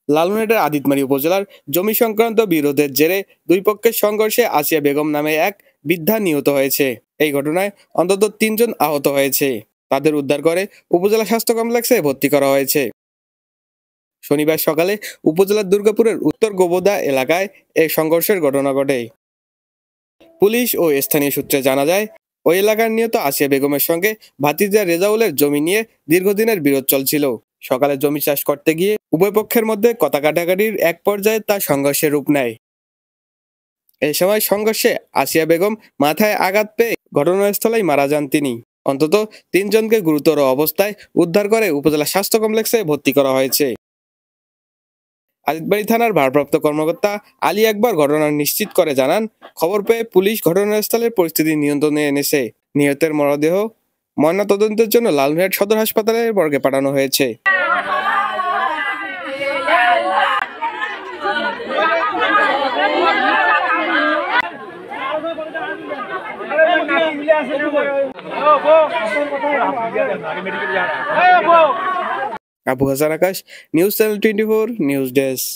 লালমনিরহাটের আদিতমারী উপজেলার জমি সংক্রান্ত বিরোধের জেরে দুই পক্ষের সংঘর্ষে আসিয়া বেগম নামে এক বৃদ্ধা নিহত হয়েছে। এই ঘটনায় অন্তত ৩ জন আহত হয়েছে। তাদের উদ্ধার করে উপজেলা স্বাস্থ্য কমপ্লেক্সে ভর্তি করা হয়েছে। শনিবার সকালে উপজেলার দুর্গাপুরের উত্তর গোবদা এলাকায় এই সংঘর্ষের ঘটনা ঘটে। পুলিশ ও স্থানীয় সূত্রে জানা যায়, ওই এলাকার নিহত আসিয়া বেগমের সঙ্গে ভাতিজা রেজাউলের জমি নিয়ে দীর্ঘদিনের বিরোধ চলছিল। সকালে জমি চাষ করতে গিয়ে উভয় পক্ষের মধ্যে কথা কাটাকাটির এক পর্যায়ে তা সংঘর্ষের রূপ নেয়। এই সময় সংঘর্ষে আসিয়া বেগম মাথায় আঘাত পেয়ে ঘটনাস্থলেই মারা যান তিনি। অন্তত ৩ জনকে গুরুতর অবস্থায় উদ্ধার করে উপজেলা স্বাস্থ্য কমপ্লেক্সে ভর্তি করা হয়েছে। আদিতবাড়ী থানার ভারপ্রাপ্ত কর্মকর্তা আলী আকবর ঘটনা নিশ্চিত করে জানান, খবর পেয়ে পুলিশ ঘটনাস্থলের পরিস্থিতি নিয়ন্ত্রণে এনেছে। নিহতের মরদেহ ময়নাতদন্তের জন্য লালমনিরহাট সদর হাসপাতালের মর্গে পাঠানো হয়েছে। আবু হাসান আকাশ, নিউজ চ্যানেল 24, নিউজ ডেস্ক।